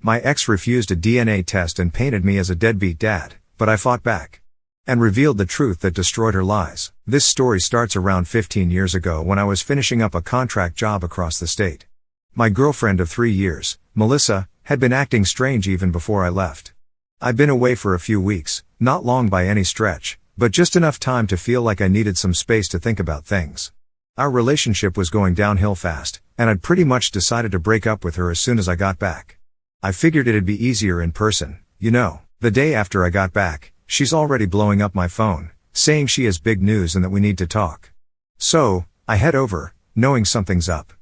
My ex refused a DNA test and painted me as a deadbeat dad, but I fought back and revealed the truth that destroyed her lies. This story starts around 15 years ago when I was finishing up a contract job across the state. My girlfriend of 3 years, Melissa, had been acting strange even before I left. I'd been away for a few weeks, not long by any stretch, but just enough time to feel like I needed some space to think about things. Our relationship was going downhill fast, and I'd pretty much decided to break up with her as soon as I got back. I figured it'd be easier in person, you know. The day after I got back, she's already blowing up my phone, saying she has big news and that we need to talk. So, I head over, knowing something's up.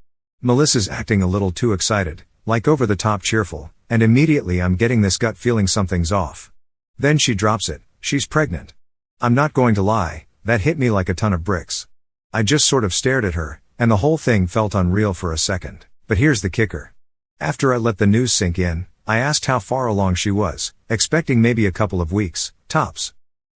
Melissa's acting a little too excited, like over the top cheerful, and immediately I'm getting this gut feeling something's off. Then she drops it, she's pregnant. I'm not going to lie, that hit me like a ton of bricks. I just sort of stared at her, and the whole thing felt unreal for a second. But here's the kicker. After I let the news sink in, I asked how far along she was, expecting maybe a couple of weeks, tops.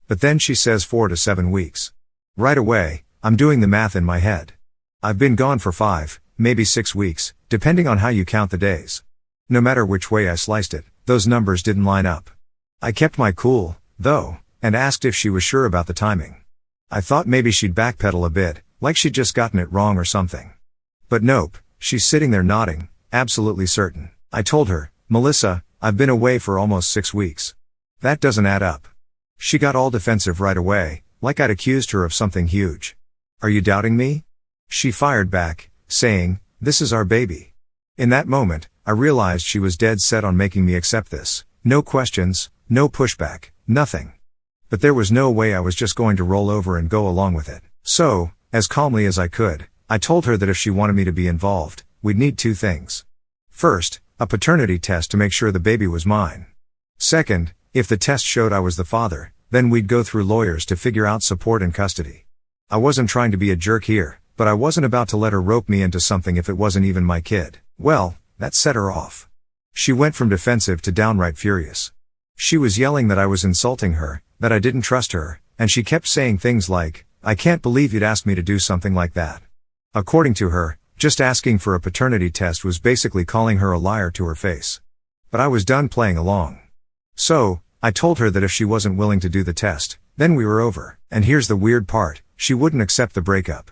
But then she says 4 to 7 weeks. Right away, I'm doing the math in my head. I've been gone for 5, maybe 6 weeks, depending on how you count the days. No matter which way I sliced it, those numbers didn't line up. I kept my cool, though, and asked if she was sure about the timing. I thought maybe she'd backpedal a bit, like she'd just gotten it wrong or something. But nope, she's sitting there nodding, absolutely certain. I told her, Melissa, I've been away for almost 6 weeks. That doesn't add up. She got all defensive right away, like I'd accused her of something huge. Are you doubting me? She fired back, saying, this is our baby. In that moment, I realized she was dead set on making me accept this. No questions, no pushback, nothing. But there was no way I was just going to roll over and go along with it. So, as calmly as I could, I told her that if she wanted me to be involved, we'd need 2 things. First, a paternity test to make sure the baby was mine. Second, if the test showed I was the father, then we'd go through lawyers to figure out support and custody. I wasn't trying to be a jerk here, but I wasn't about to let her rope me into something if it wasn't even my kid. Well, that set her off. She went from defensive to downright furious. She was yelling that I was insulting her, that I didn't trust her, and she kept saying things like, I can't believe you'd ask me to do something like that. According to her, just asking for a paternity test was basically calling her a liar to her face. But I was done playing along. So, I told her that if she wasn't willing to do the test, then we were over. And here's the weird part, she wouldn't accept the breakup.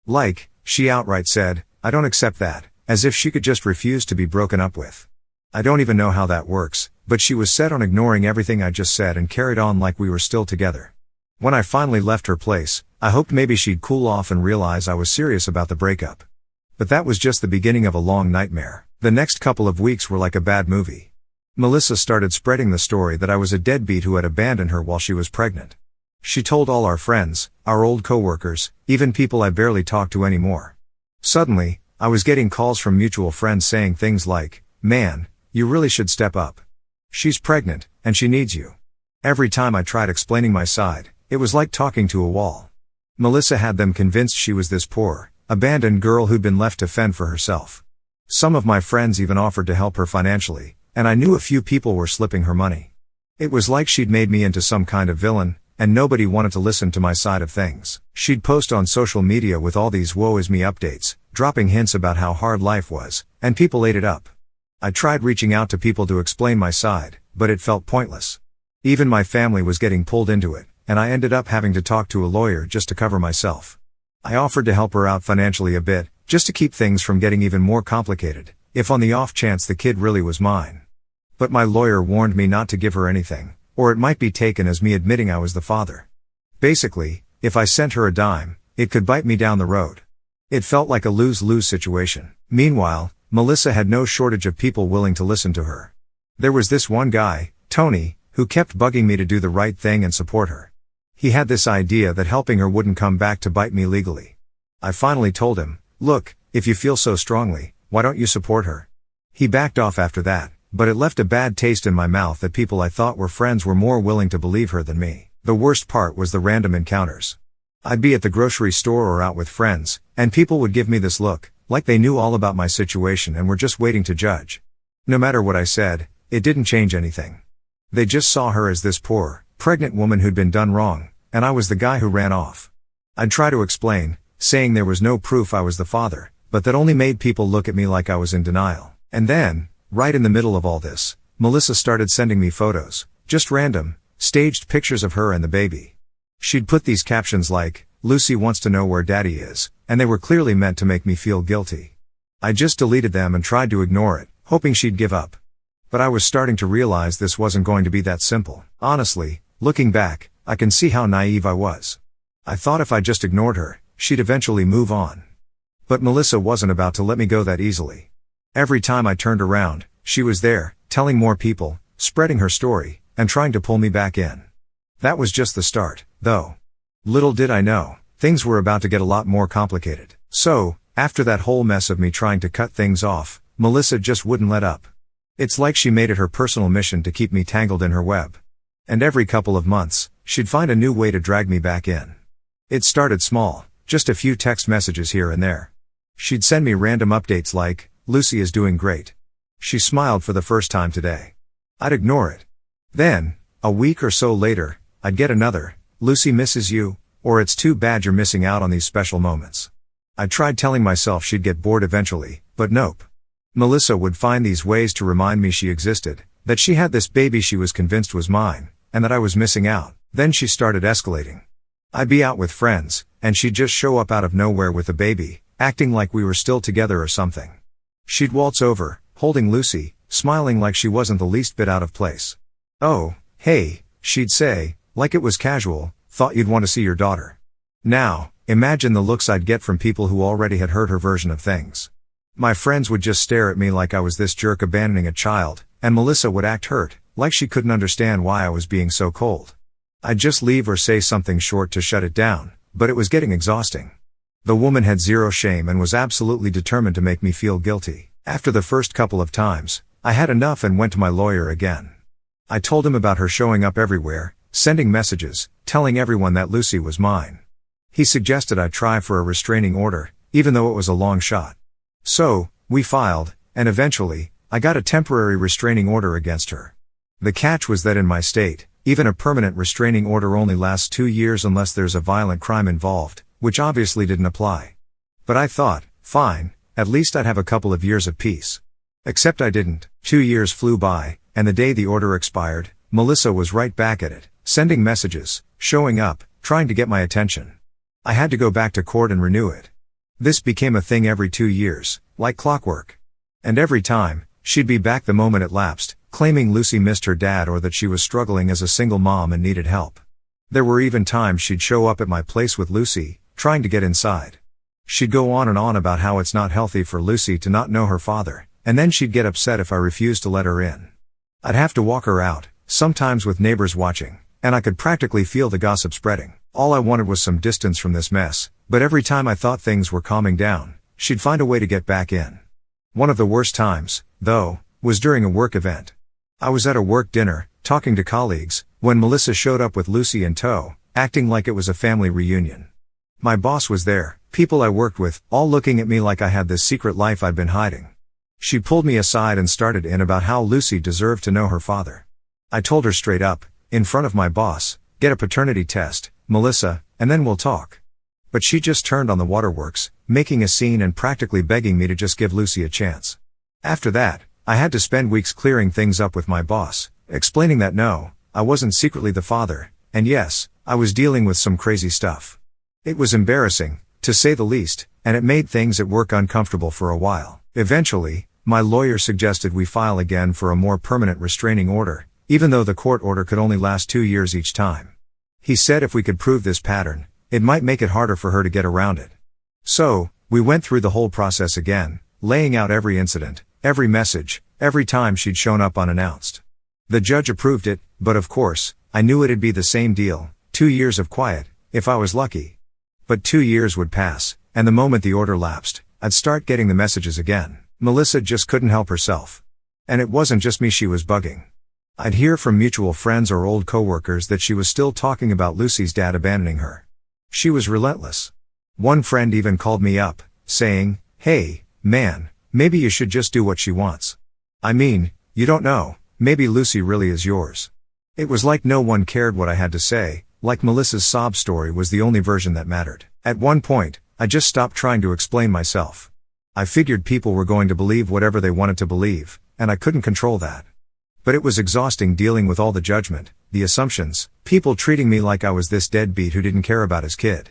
Like, she outright said, I don't accept that, as if she could just refuse to be broken up with. I don't even know how that works, but she was set on ignoring everything I just said and carried on like we were still together. When I finally left her place, I hoped maybe she'd cool off and realize I was serious about the breakup. But that was just the beginning of a long nightmare. The next couple of weeks were like a bad movie. Melissa started spreading the story that I was a deadbeat who had abandoned her while she was pregnant. She told all our friends, our old coworkers, even people I barely talked to anymore. Suddenly, I was getting calls from mutual friends saying things like, man, you really should step up. She's pregnant, and she needs you. Every time I tried explaining my side, it was like talking to a wall. Melissa had them convinced she was this poor, abandoned girl who'd been left to fend for herself. Some of my friends even offered to help her financially, and I knew a few people were slipping her money. It was like she'd made me into some kind of villain, and nobody wanted to listen to my side of things. She'd post on social media with all these woe is me updates, dropping hints about how hard life was, and people ate it up. I tried reaching out to people to explain my side, but it felt pointless. Even my family was getting pulled into it, and I ended up having to talk to a lawyer just to cover myself. I offered to help her out financially a bit, just to keep things from getting even more complicated, if on the off chance the kid really was mine. But my lawyer warned me not to give her anything, or it might be taken as me admitting I was the father. Basically, if I sent her a dime, it could bite me down the road. It felt like a lose-lose situation. Meanwhile, Melissa had no shortage of people willing to listen to her. There was this one guy, Tony, who kept bugging me to do the right thing and support her. He had this idea that helping her wouldn't come back to bite me legally. I finally told him, look, if you feel so strongly, why don't you support her? He backed off after that, but it left a bad taste in my mouth that people I thought were friends were more willing to believe her than me. The worst part was the random encounters. I'd be at the grocery store or out with friends, and people would give me this look, like they knew all about my situation and were just waiting to judge. No matter what I said, it didn't change anything. They just saw her as this poor, pregnant woman who'd been done wrong, and I was the guy who ran off. I'd try to explain, saying there was no proof I was the father, but that only made people look at me like I was in denial. And then, right in the middle of all this, Melissa started sending me photos, just random, staged pictures of her and the baby. She'd put these captions like, "Lucy wants to know where daddy is," and they were clearly meant to make me feel guilty. I just deleted them and tried to ignore it, hoping she'd give up. But I was starting to realize this wasn't going to be that simple. Honestly, looking back, I can see how naive I was. I thought if I just ignored her, she'd eventually move on. But Melissa wasn't about to let me go that easily. Every time I turned around, she was there, telling more people, spreading her story, and trying to pull me back in. That was just the start, though. Little did I know, things were about to get a lot more complicated. So, after that whole mess of me trying to cut things off, Melissa just wouldn't let up. It's like she made it her personal mission to keep me tangled in her web. And every couple of months, she'd find a new way to drag me back in. It started small, just a few text messages here and there. She'd send me random updates like, "Lucy is doing great. She smiled for the first time today." I'd ignore it. Then, a week or so later, I'd get another, "Lucy misses you," or "It's too bad you're missing out on these special moments." I tried telling myself she'd get bored eventually, but nope. Melissa would find these ways to remind me she existed, that she had this baby she was convinced was mine, and that I was missing out. Then she started escalating. I'd be out with friends, and she'd just show up out of nowhere with the baby, acting like we were still together or something. She'd waltz over, holding Lucy, smiling like she wasn't the least bit out of place. "Oh, hey," she'd say, like it was casual, "thought you'd want to see your daughter." Now, imagine the looks I'd get from people who already had heard her version of things. My friends would just stare at me like I was this jerk abandoning a child, and Melissa would act hurt, like she couldn't understand why I was being so cold. I'd just leave or say something short to shut it down, but it was getting exhausting. The woman had zero shame and was absolutely determined to make me feel guilty. After the first couple of times, I had enough and went to my lawyer again. I told him about her showing up everywhere, sending messages, telling everyone that Lucy was mine. He suggested I try for a restraining order, even though it was a long shot. So, we filed, and eventually, I got a temporary restraining order against her. The catch was that in my state, even a permanent restraining order only lasts 2 years unless there's a violent crime involved, which obviously didn't apply. But I thought, fine, at least I'd have a couple of years of peace. Except I didn't. 2 years flew by, and the day the order expired, Melissa was right back at it, sending messages, showing up, trying to get my attention. I had to go back to court and renew it. This became a thing every 2 years, like clockwork. And every time, she'd be back the moment it lapsed, claiming Lucy missed her dad or that she was struggling as a single mom and needed help. There were even times she'd show up at my place with Lucy, trying to get inside. She'd go on and on about how it's not healthy for Lucy to not know her father, and then she'd get upset if I refused to let her in. I'd have to walk her out, sometimes with neighbors watching, and I could practically feel the gossip spreading. All I wanted was some distance from this mess, but every time I thought things were calming down, she'd find a way to get back in. One of the worst times, though, was during a work event. I was at a work dinner, talking to colleagues, when Melissa showed up with Lucy in tow, acting like it was a family reunion. My boss was there, people I worked with, all looking at me like I had this secret life I'd been hiding. She pulled me aside and started in about how Lucy deserved to know her father. I told her straight up, in front of my boss, "Get a paternity test, Melissa, and then we'll talk." But she just turned on the waterworks, making a scene and practically begging me to just give Lucy a chance. After that, I had to spend weeks clearing things up with my boss, explaining that no, I wasn't secretly the father, and yes, I was dealing with some crazy stuff. It was embarrassing, to say the least, and it made things at work uncomfortable for a while. Eventually, my lawyer suggested we file again for a more permanent restraining order, even though the court order could only last 2 years each time. He said if we could prove this pattern, it might make it harder for her to get around it. So, we went through the whole process again, laying out every incident, every message, every time she'd shown up unannounced. The judge approved it, but of course, I knew it'd be the same deal, 2 years of quiet, if I was lucky. But 2 years would pass, and the moment the order lapsed, I'd start getting the messages again. Melissa just couldn't help herself. And it wasn't just me she was bugging. I'd hear from mutual friends or old coworkers that she was still talking about Lucy's dad abandoning her. She was relentless. One friend even called me up, saying, "Hey, man, maybe you should just do what she wants. I mean, you don't know, maybe Lucy really is yours." It was like no one cared what I had to say, like Melissa's sob story was the only version that mattered. At one point, I just stopped trying to explain myself. I figured people were going to believe whatever they wanted to believe, and I couldn't control that. But it was exhausting dealing with all the judgment, the assumptions, people treating me like I was this deadbeat who didn't care about his kid.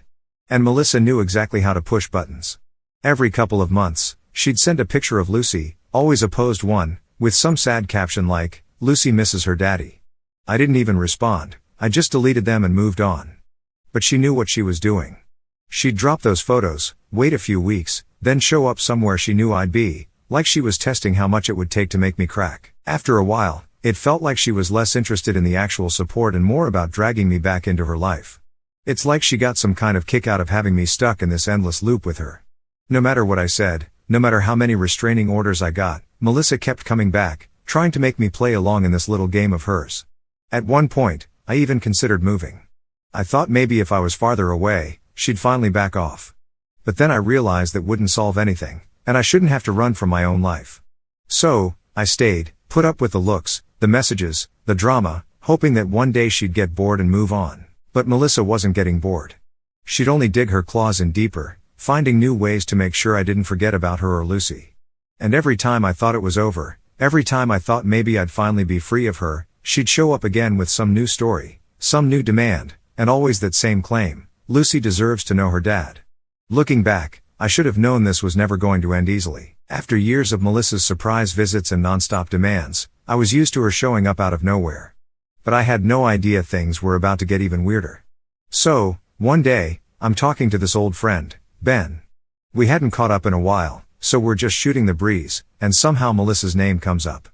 And Melissa knew exactly how to push buttons. Every couple of months, she'd send a picture of Lucy, always a posed one, with some sad caption like, "Lucy misses her daddy." I didn't even respond, I just deleted them and moved on. But she knew what she was doing. She'd drop those photos, wait a few weeks, then show up somewhere she knew I'd be, like she was testing how much it would take to make me crack. After a while, it felt like she was less interested in the actual support and more about dragging me back into her life. It's like she got some kind of kick out of having me stuck in this endless loop with her. No matter what I said, no matter how many restraining orders I got, Melissa kept coming back, trying to make me play along in this little game of hers. At one point, I even considered moving. I thought maybe if I was farther away, she'd finally back off. But then I realized that wouldn't solve anything, and I shouldn't have to run from my own life. So, I stayed, put up with the looks, the messages, the drama, hoping that one day she'd get bored and move on. But Melissa wasn't getting bored. She'd only dig her claws in deeper, finding new ways to make sure I didn't forget about her or Lucy. And every time I thought it was over, every time I thought maybe I'd finally be free of her, she'd show up again with some new story, some new demand, and always that same claim: Lucy deserves to know her dad. Looking back, I should have known this was never going to end easily. After years of Melissa's surprise visits and non-stop demands, I was used to her showing up out of nowhere. But I had no idea things were about to get even weirder. So, one day, I'm talking to this old friend, Ben. We hadn't caught up in a while, so we're just shooting the breeze, and somehow Melissa's name comes up.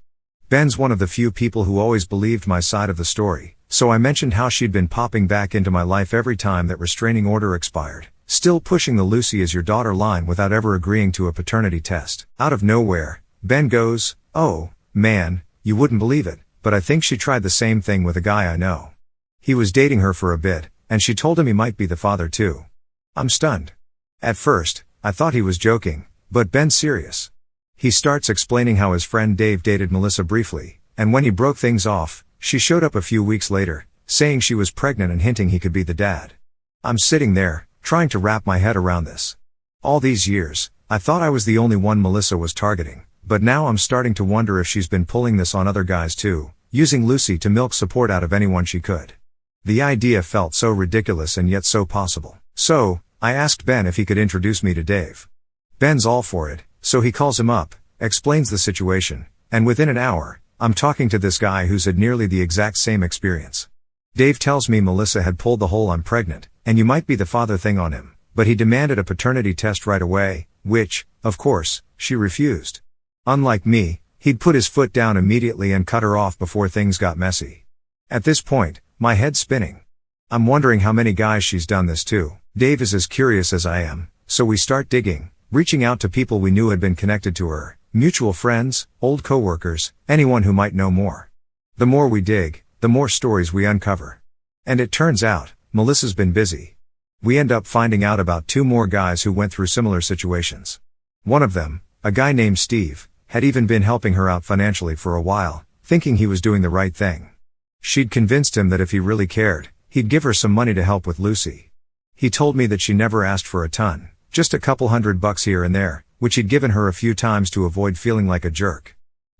Ben's one of the few people who always believed my side of the story, so I mentioned how she'd been popping back into my life every time that restraining order expired, still pushing the Lucy is your daughter line without ever agreeing to a paternity test. Out of nowhere, Ben goes, "Oh, man, you wouldn't believe it, but I think she tried the same thing with a guy I know. He was dating her for a bit, and she told him he might be the father too." I'm stunned. At first, I thought he was joking, but Ben's serious. He starts explaining how his friend Dave dated Melissa briefly, and when he broke things off, she showed up a few weeks later, saying she was pregnant and hinting he could be the dad. I'm sitting there, trying to wrap my head around this. All these years, I thought I was the only one Melissa was targeting, but now I'm starting to wonder if she's been pulling this on other guys too, using Lucy to milk support out of anyone she could. The idea felt so ridiculous and yet so possible. So, I asked Ben if he could introduce me to Dave. Ben's all for it, so he calls him up, explains the situation, and within an hour, I'm talking to this guy who's had nearly the exact same experience. Dave tells me Melissa had pulled the whole "I'm pregnant, and you might be the father" thing on him, but he demanded a paternity test right away, which, of course, she refused. Unlike me, he'd put his foot down immediately and cut her off before things got messy. At this point, my head's spinning. I'm wondering how many guys she's done this to. Dave is as curious as I am, so we start digging, reaching out to people we knew had been connected to her, mutual friends, old coworkers, anyone who might know more. The more we dig, the more stories we uncover. And it turns out, Melissa's been busy. We end up finding out about 2 more guys who went through similar situations. One of them, a guy named Steve, had even been helping her out financially for a while, thinking he was doing the right thing. She'd convinced him that if he really cared, he'd give her some money to help with Lucy. He told me that she never asked for a ton, just a couple $100 here and there, which he'd given her a few times to avoid feeling like a jerk.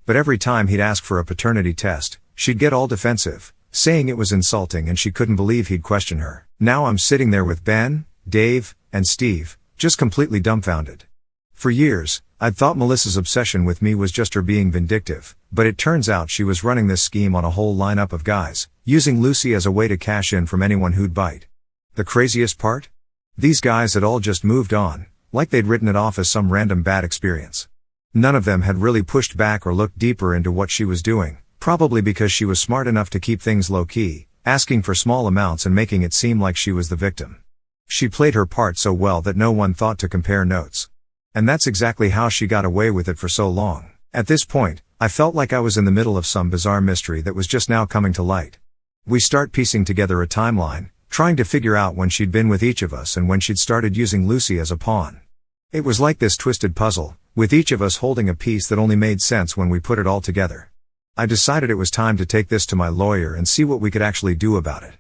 But every time he'd ask for a paternity test, she'd get all defensive, saying it was insulting and she couldn't believe he'd question her. Now I'm sitting there with Ben, Dave, and Steve, just completely dumbfounded. For years, I'd thought Melissa's obsession with me was just her being vindictive, but it turns out she was running this scheme on a whole lineup of guys, using Lucy as a way to cash in from anyone who'd bite. The craziest part? These guys had all just moved on, like they'd written it off as some random bad experience. None of them had really pushed back or looked deeper into what she was doing, probably because she was smart enough to keep things low-key, asking for small amounts and making it seem like she was the victim. She played her part so well that no one thought to compare notes. And that's exactly how she got away with it for so long. At this point, I felt like I was in the middle of some bizarre mystery that was just now coming to light. We start piecing together a timeline, trying to figure out when she'd been with each of us and when she'd started using Lucy as a pawn. It was like this twisted puzzle, with each of us holding a piece that only made sense when we put it all together. I decided it was time to take this to my lawyer and see what we could actually do about it.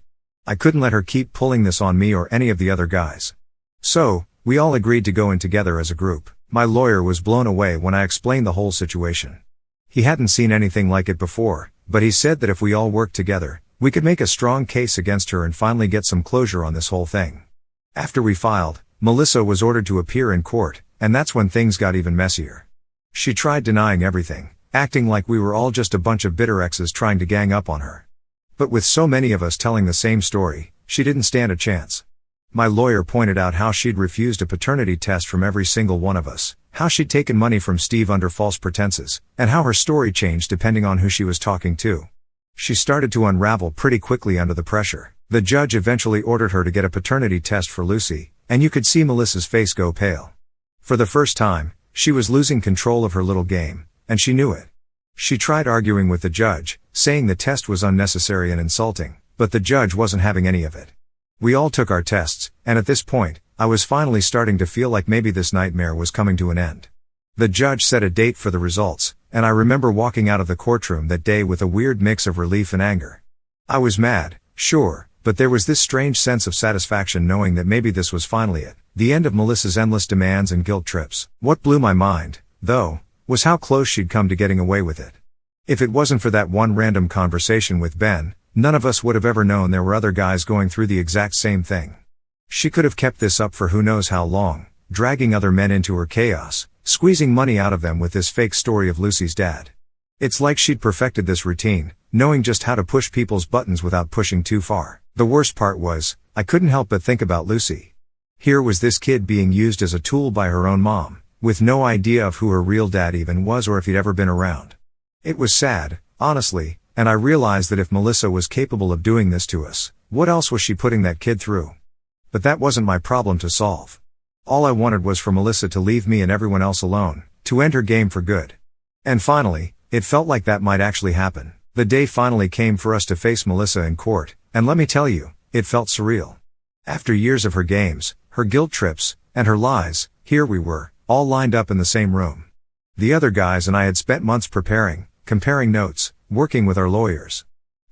I couldn't let her keep pulling this on me or any of the other guys. So, we all agreed to go in together as a group. My lawyer was blown away when I explained the whole situation. He hadn't seen anything like it before, but he said that if we all worked together, we could make a strong case against her and finally get some closure on this whole thing. After we filed, Melissa was ordered to appear in court, and that's when things got even messier. She tried denying everything, acting like we were all just a bunch of bitter exes trying to gang up on her. But with so many of us telling the same story, she didn't stand a chance. My lawyer pointed out how she'd refused a paternity test from every single one of us, how she'd taken money from Steve under false pretenses, and how her story changed depending on who she was talking to. She started to unravel pretty quickly under the pressure. The judge eventually ordered her to get a paternity test for Lucy, and you could see Melissa's face go pale. For the first time, she was losing control of her little game, and she knew it. She tried arguing with the judge, saying the test was unnecessary and insulting, but the judge wasn't having any of it. We all took our tests, and at this point, I was finally starting to feel like maybe this nightmare was coming to an end. The judge set a date for the results, and I remember walking out of the courtroom that day with a weird mix of relief and anger. I was mad, sure, but there was this strange sense of satisfaction knowing that maybe this was finally it, the end of Melissa's endless demands and guilt trips. What blew my mind, though, was how close she'd come to getting away with it. If it wasn't for that one random conversation with Ben, none of us would have ever known there were other guys going through the exact same thing. She could have kept this up for who knows how long, dragging other men into her chaos, squeezing money out of them with this fake story of Lucy's dad. It's like she'd perfected this routine, knowing just how to push people's buttons without pushing too far. The worst part was, I couldn't help but think about Lucy. Here was this kid being used as a tool by her own mom, with no idea of who her real dad even was or if he'd ever been around. It was sad, honestly, and I realized that if Melissa was capable of doing this to us, what else was she putting that kid through? But that wasn't my problem to solve. All I wanted was for Melissa to leave me and everyone else alone, to end her game for good. And finally, it felt like that might actually happen. The day finally came for us to face Melissa in court, and let me tell you, it felt surreal. After years of her games, her guilt trips, and her lies, here we were, all lined up in the same room. The other guys and I had spent months preparing, comparing notes, working with our lawyers.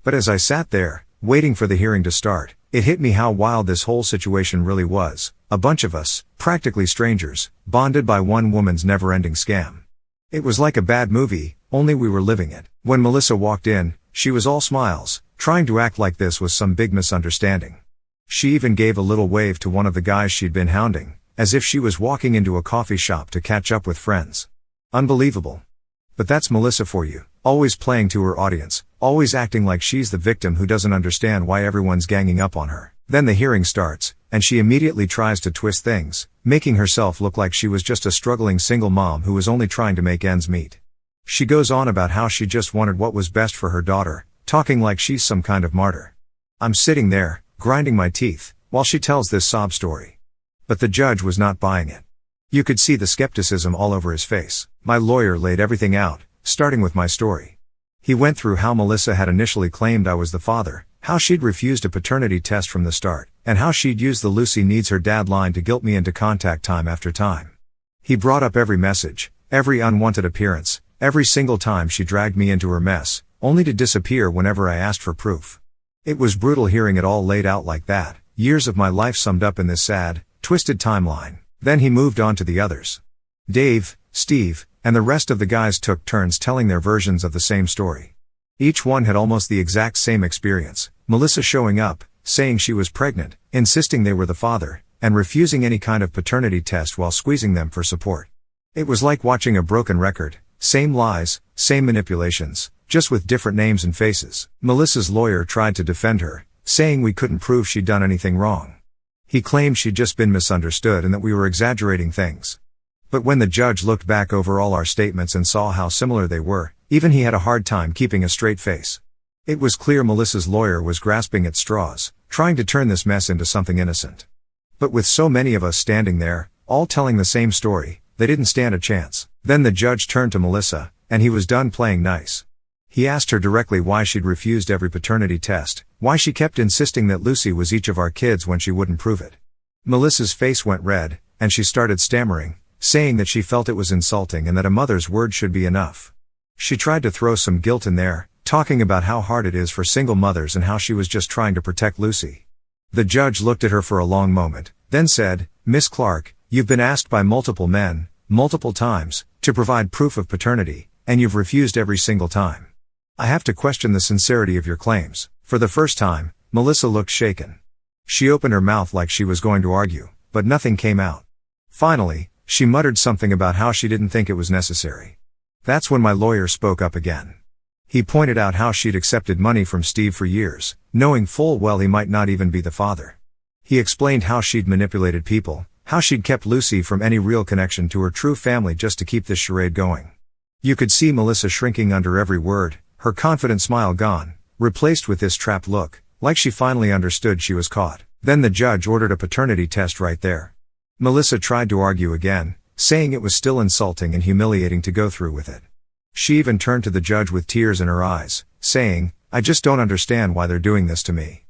But as I sat there, waiting for the hearing to start, it hit me how wild this whole situation really was. A bunch of us, practically strangers, bonded by one woman's never-ending scam. It was like a bad movie, only we were living it. When Melissa walked in, she was all smiles, trying to act like this was some big misunderstanding. She even gave a little wave to one of the guys she'd been hounding, as if she was walking into a coffee shop to catch up with friends. Unbelievable. But that's Melissa for you, always playing to her audience, always acting like she's the victim who doesn't understand why everyone's ganging up on her. Then the hearing starts, and she immediately tries to twist things, making herself look like she was just a struggling single mom who was only trying to make ends meet. She goes on about how she just wanted what was best for her daughter, talking like she's some kind of martyr. I'm sitting there, grinding my teeth, while she tells this sob story. But the judge was not buying it. You could see the skepticism all over his face. My lawyer laid everything out, starting with my story. He went through how Melissa had initially claimed I was the father, how she'd refused a paternity test from the start, and how she'd used the Lucy needs her dad line to guilt me into contact time after time. He brought up every message, every unwanted appearance, every single time she dragged me into her mess, only to disappear whenever I asked for proof. It was brutal hearing it all laid out like that, years of my life summed up in this sad, twisted timeline. Then he moved on to the others. Dave, Steve, and the rest of the guys took turns telling their versions of the same story. Each one had almost the exact same experience, Melissa showing up, saying she was pregnant, insisting they were the father, and refusing any kind of paternity test while squeezing them for support. It was like watching a broken record, same lies, same manipulations, just with different names and faces. Melissa's lawyer tried to defend her, saying we couldn't prove she'd done anything wrong. He claimed she'd just been misunderstood and that we were exaggerating things. But when the judge looked back over all our statements and saw how similar they were, even he had a hard time keeping a straight face. It was clear Melissa's lawyer was grasping at straws, trying to turn this mess into something innocent. But with so many of us standing there, all telling the same story, they didn't stand a chance. Then the judge turned to Melissa, and he was done playing nice. He asked her directly why she'd refused every paternity test, why she kept insisting that Lucy was each of our kids when she wouldn't prove it. Melissa's face went red, and she started stammering, saying that she felt it was insulting and that a mother's word should be enough. She tried to throw some guilt in there, talking about how hard it is for single mothers and how she was just trying to protect Lucy. The judge looked at her for a long moment, then said, "Miss Clark, you've been asked by multiple men, multiple times, to provide proof of paternity, and you've refused every single time. I have to question the sincerity of your claims." For the first time, Melissa looked shaken. She opened her mouth like she was going to argue, but nothing came out. Finally, she muttered something about how she didn't think it was necessary. That's when my lawyer spoke up again. He pointed out how she'd accepted money from Steve for years, knowing full well he might not even be the father. He explained how she'd manipulated people, how she'd kept Lucy from any real connection to her true family just to keep this charade going. You could see Melissa shrinking under every word, her confident smile gone, replaced with this trapped look, like she finally understood she was caught. Then the judge ordered a paternity test right there. Melissa tried to argue again, saying it was still insulting and humiliating to go through with it. She even turned to the judge with tears in her eyes, saying, "I just don't understand why they're doing this to me."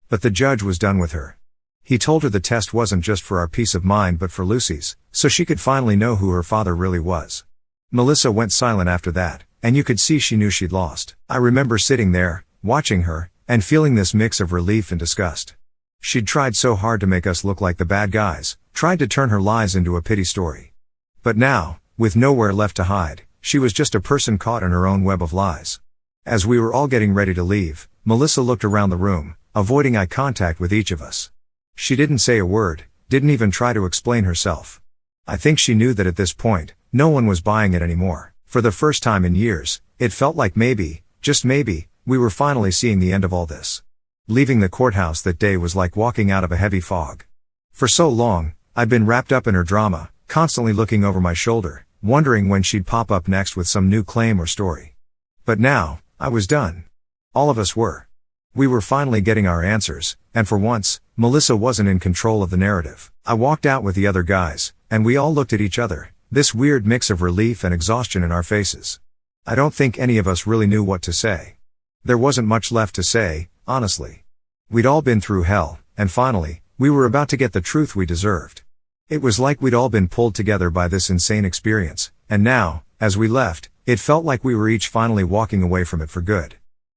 But the judge was done with her. He told her the test wasn't just for our peace of mind but for Lucy's, so she could finally know who her father really was. Melissa went silent after that, and you could see she knew she'd lost. I remember sitting there, watching her, and feeling this mix of relief and disgust. She'd tried so hard to make us look like the bad guys, tried to turn her lies into a pity story. But now, with nowhere left to hide, she was just a person caught in her own web of lies. As we were all getting ready to leave, Melissa looked around the room, avoiding eye contact with each of us. She didn't say a word, didn't even try to explain herself. I think she knew that at this point, no one was buying it anymore. For the first time in years, it felt like maybe, just maybe, we were finally seeing the end of all this. Leaving the courthouse that day was like walking out of a heavy fog. For so long, I'd been wrapped up in her drama, constantly looking over my shoulder, wondering when she'd pop up next with some new claim or story. But now, I was done. All of us were. We were finally getting our answers, and for once, Melissa wasn't in control of the narrative. I walked out with the other guys, and we all looked at each other, this weird mix of relief and exhaustion in our faces. I don't think any of us really knew what to say. There wasn't much left to say, honestly. We'd all been through hell, and finally, we were about to get the truth we deserved. It was like we'd all been pulled together by this insane experience, and now, as we left, it felt like we were each finally walking away from it for good.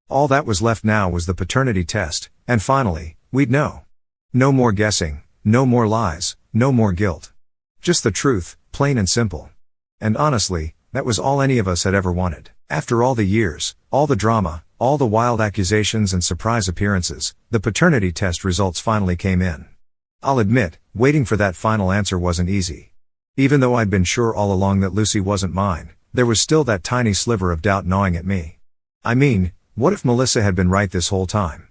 All that was left now was the paternity test, and finally, we'd know. No more guessing, no more lies, no more guilt. Just the truth, plain and simple. And honestly, that was all any of us had ever wanted. After all the years, all the drama, all the wild accusations and surprise appearances, the paternity test results finally came in. I'll admit, waiting for that final answer wasn't easy. Even though I'd been sure all along that Lucy wasn't mine, there was still that tiny sliver of doubt gnawing at me. I mean, what if Melissa had been right this whole time?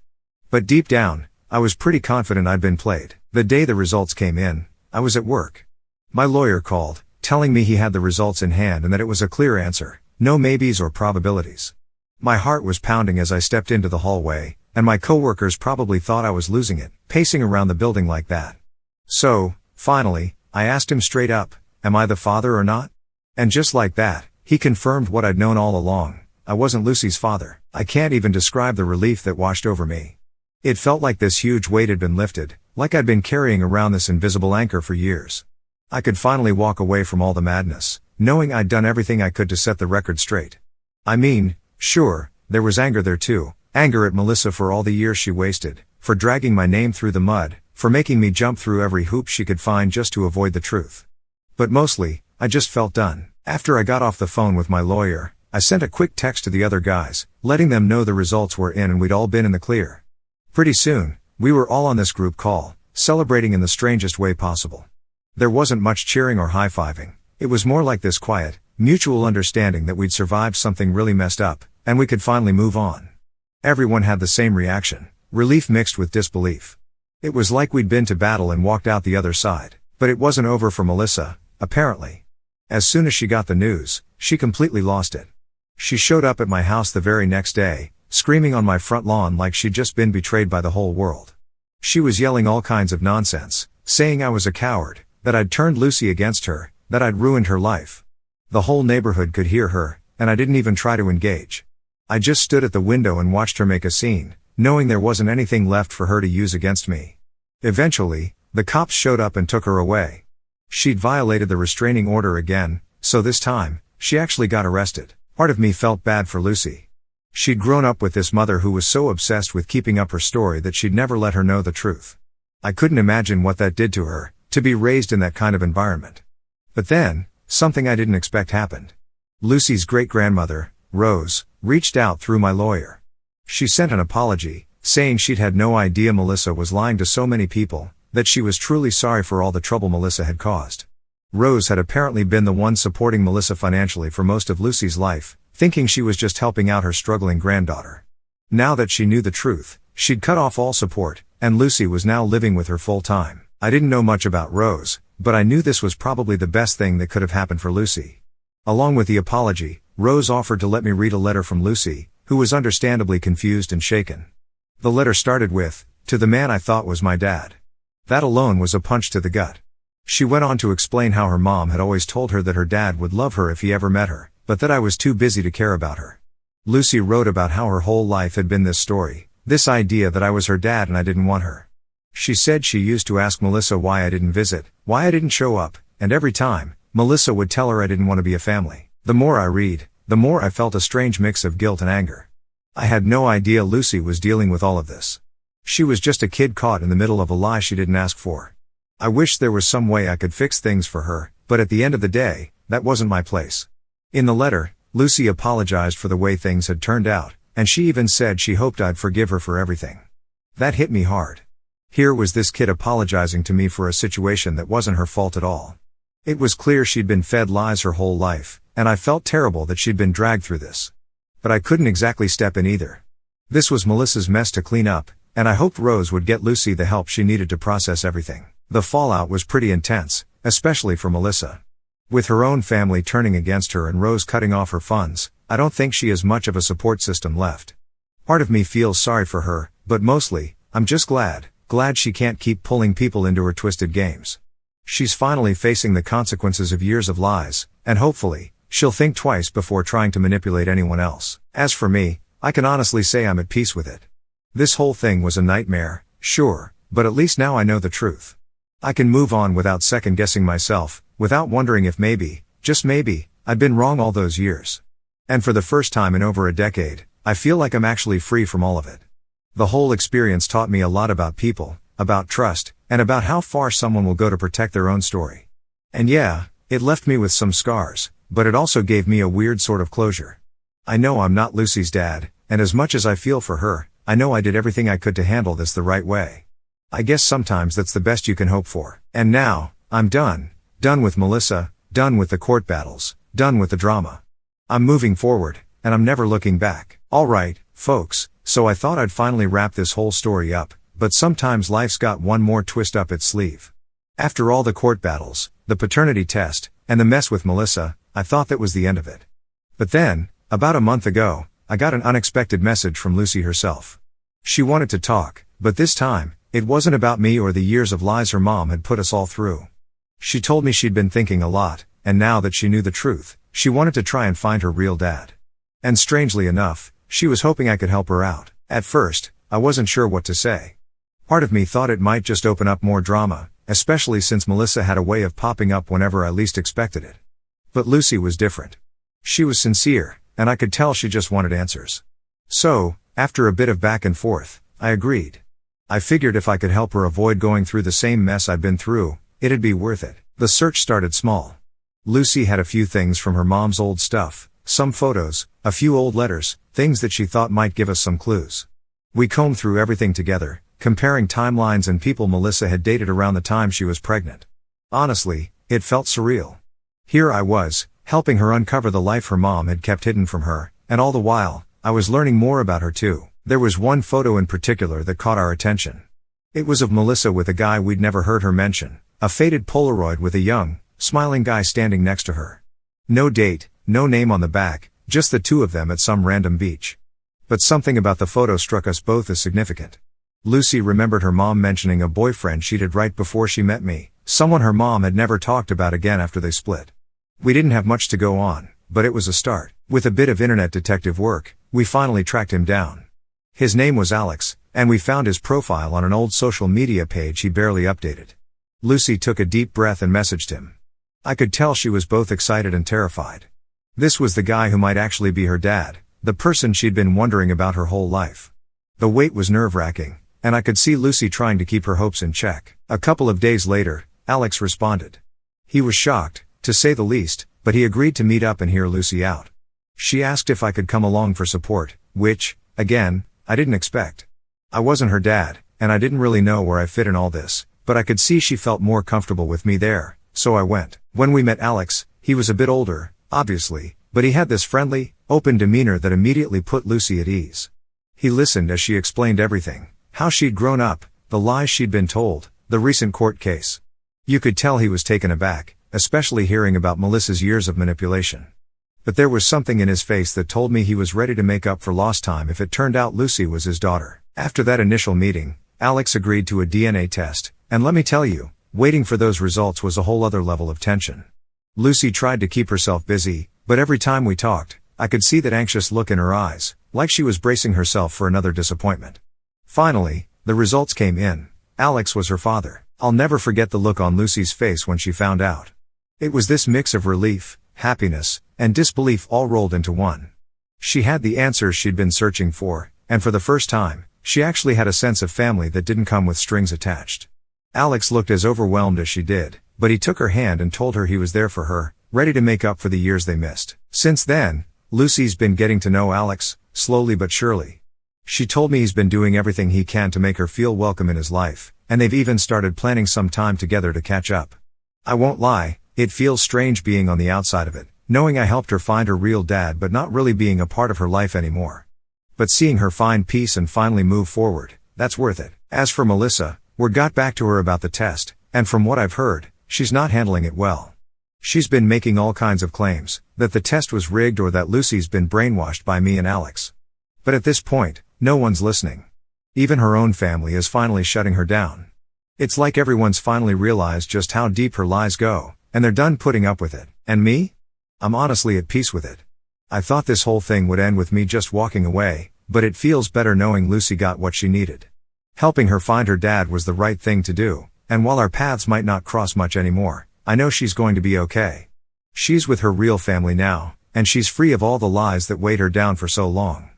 But deep down, I was pretty confident I'd been played. The day the results came in, I was at work. My lawyer called, telling me he had the results in hand and that it was a clear answer, no maybes or probabilities. My heart was pounding as I stepped into the hallway, and my coworkers probably thought I was losing it, pacing around the building like that. So, finally, I asked him straight up, "Am I the father or not?" And just like that, he confirmed what I'd known all along. I wasn't Lucy's father. I can't even describe the relief that washed over me. It felt like this huge weight had been lifted, like I'd been carrying around this invisible anchor for years. I could finally walk away from all the madness, knowing I'd done everything I could to set the record straight. I mean, sure, there was anger there too, anger at Melissa for all the years she wasted, for dragging my name through the mud, for making me jump through every hoop she could find just to avoid the truth. But mostly, I just felt done. After I got off the phone with my lawyer, I sent a quick text to the other guys, letting them know the results were in and we'd all been in the clear. Pretty soon, we were all on this group call, celebrating in the strangest way possible. There wasn't much cheering or high-fiving. It was more like this quiet, mutual understanding that we'd survived something really messed up, and we could finally move on. Everyone had the same reaction, relief mixed with disbelief. It was like we'd been to battle and walked out the other side. But it wasn't over for Melissa, apparently. As soon as she got the news, she completely lost it. She showed up at my house the very next day, screaming on my front lawn like she'd just been betrayed by the whole world. She was yelling all kinds of nonsense, saying I was a coward, that I'd turned Lucy against her, that I'd ruined her life. The whole neighborhood could hear her, and I didn't even try to engage. I just stood at the window and watched her make a scene, knowing there wasn't anything left for her to use against me. Eventually, the cops showed up and took her away. She'd violated the restraining order again, so this time, she actually got arrested. Part of me felt bad for Lucy. She'd grown up with this mother who was so obsessed with keeping up her story that she'd never let her know the truth. I couldn't imagine what that did to her, to be raised in that kind of environment. But then, something I didn't expect happened. Lucy's great-grandmother, Rose, reached out through my lawyer. She sent an apology, saying she'd had no idea Melissa was lying to so many people, that she was truly sorry for all the trouble Melissa had caused. Rose had apparently been the one supporting Melissa financially for most of Lucy's life, thinking she was just helping out her struggling granddaughter. Now that she knew the truth, she'd cut off all support, and Lucy was now living with her full-time. I didn't know much about Rose, but I knew this was probably the best thing that could have happened for Lucy. Along with the apology, Rose offered to let me read a letter from Lucy, who was understandably confused and shaken. The letter started with, "To the man I thought was my dad." That alone was a punch to the gut. She went on to explain how her mom had always told her that her dad would love her if he ever met her, but that I was too busy to care about her. Lucy wrote about how her whole life had been this story, this idea that I was her dad and I didn't want her. She said she used to ask Melissa why I didn't visit, why I didn't show up, and every time, Melissa would tell her I didn't want to be a family. The more I read, the more I felt a strange mix of guilt and anger. I had no idea Lucy was dealing with all of this. She was just a kid caught in the middle of a lie she didn't ask for. I wish there was some way I could fix things for her, but at the end of the day, that wasn't my place. In the letter, Lucy apologized for the way things had turned out, and she even said she hoped I'd forgive her for everything. That hit me hard. Here was this kid apologizing to me for a situation that wasn't her fault at all. It was clear she'd been fed lies her whole life, and I felt terrible that she'd been dragged through this. But I couldn't exactly step in either. This was Melissa's mess to clean up, and I hoped Rose would get Lucy the help she needed to process everything. The fallout was pretty intense, especially for Melissa. With her own family turning against her and Rose cutting off her funds, I don't think she has much of a support system left. Part of me feels sorry for her, but mostly, I'm just glad she can't keep pulling people into her twisted games. She's finally facing the consequences of years of lies, and hopefully, she'll think twice before trying to manipulate anyone else. As for me, I can honestly say I'm at peace with it. This whole thing was a nightmare, sure, but at least now I know the truth. I can move on without second-guessing myself, without wondering if maybe, just maybe, I'd been wrong all those years. And for the first time in over a decade, I feel like I'm actually free from all of it. The whole experience taught me a lot about people, about trust, and about how far someone will go to protect their own story. And yeah, it left me with some scars, but it also gave me a weird sort of closure. I know I'm not Lucy's dad, and as much as I feel for her, I know I did everything I could to handle this the right way. I guess sometimes that's the best you can hope for. And now, I'm done. Done with Melissa, done with the court battles, done with the drama. I'm moving forward, and I'm never looking back. Alright, folks, so I thought I'd finally wrap this whole story up, but sometimes life's got one more twist up its sleeve. After all the court battles, the paternity test, and the mess with Melissa, I thought that was the end of it. But then, about a month ago, I got an unexpected message from Lucy herself. She wanted to talk, but this time, it wasn't about me or the years of lies her mom had put us all through. She told me she'd been thinking a lot, and now that she knew the truth, she wanted to try and find her real dad. And strangely enough, she was hoping I could help her out. At first, I wasn't sure what to say. Part of me thought it might just open up more drama, especially since Melissa had a way of popping up whenever I least expected it. But Lucy was different. She was sincere, and I could tell she just wanted answers. So, after a bit of back and forth, I agreed. I figured if I could help her avoid going through the same mess I'd been through, it'd be worth it. The search started small. Lucy had a few things from her mom's old stuff, some photos, a few old letters, things that she thought might give us some clues. We combed through everything together, comparing timelines and people Melissa had dated around the time she was pregnant. Honestly, it felt surreal. Here I was, helping her uncover the life her mom had kept hidden from her, and all the while, I was learning more about her too. There was one photo in particular that caught our attention. It was of Melissa with a guy we'd never heard her mention, a faded Polaroid with a young, smiling guy standing next to her. No date, no name on the back, just the two of them at some random beach. But something about the photo struck us both as significant. Lucy remembered her mom mentioning a boyfriend she'd had right before she met me, someone her mom had never talked about again after they split. We didn't have much to go on, but it was a start. With a bit of internet detective work, we finally tracked him down. His name was Alex, and we found his profile on an old social media page he barely updated. Lucy took a deep breath and messaged him. I could tell she was both excited and terrified. This was the guy who might actually be her dad, the person she'd been wondering about her whole life. The wait was nerve-wracking, and I could see Lucy trying to keep her hopes in check. A couple of days later, Alex responded. He was shocked, to say the least, but he agreed to meet up and hear Lucy out. She asked if I could come along for support, which, again, I didn't expect. I wasn't her dad, and I didn't really know where I fit in all this, but I could see she felt more comfortable with me there, so I went. When we met Alex, he was a bit older, obviously, but he had this friendly, open demeanor that immediately put Lucy at ease. He listened as she explained everything, how she'd grown up, the lies she'd been told, the recent court case. You could tell he was taken aback, especially hearing about Melissa's years of manipulation. But there was something in his face that told me he was ready to make up for lost time if it turned out Lucy was his daughter. After that initial meeting, Alex agreed to a DNA test, and let me tell you, waiting for those results was a whole other level of tension. Lucy tried to keep herself busy, but every time we talked, I could see that anxious look in her eyes, like she was bracing herself for another disappointment. Finally, the results came in. Alex was her father. I'll never forget the look on Lucy's face when she found out. It was this mix of relief, happiness, and disbelief all rolled into one. She had the answers she'd been searching for, and for the first time, she actually had a sense of family that didn't come with strings attached. Alex looked as overwhelmed as she did, but he took her hand and told her he was there for her, ready to make up for the years they missed. Since then, Lucy's been getting to know Alex, slowly but surely. She told me he's been doing everything he can to make her feel welcome in his life, and they've even started planning some time together to catch up. I won't lie, it feels strange being on the outside of it, knowing I helped her find her real dad but not really being a part of her life anymore. But seeing her find peace and finally move forward, that's worth it. As for Melissa, word got back to her about the test, and from what I've heard, she's not handling it well. She's been making all kinds of claims, that the test was rigged or that Lucy's been brainwashed by me and Alex. But at this point, no one's listening. Even her own family is finally shutting her down. It's like everyone's finally realized just how deep her lies go, and they're done putting up with it. And me? I'm honestly at peace with it. I thought this whole thing would end with me just walking away, but it feels better knowing Lucy got what she needed. Helping her find her dad was the right thing to do, and while our paths might not cross much anymore, I know she's going to be okay. She's with her real family now, and she's free of all the lies that weighed her down for so long.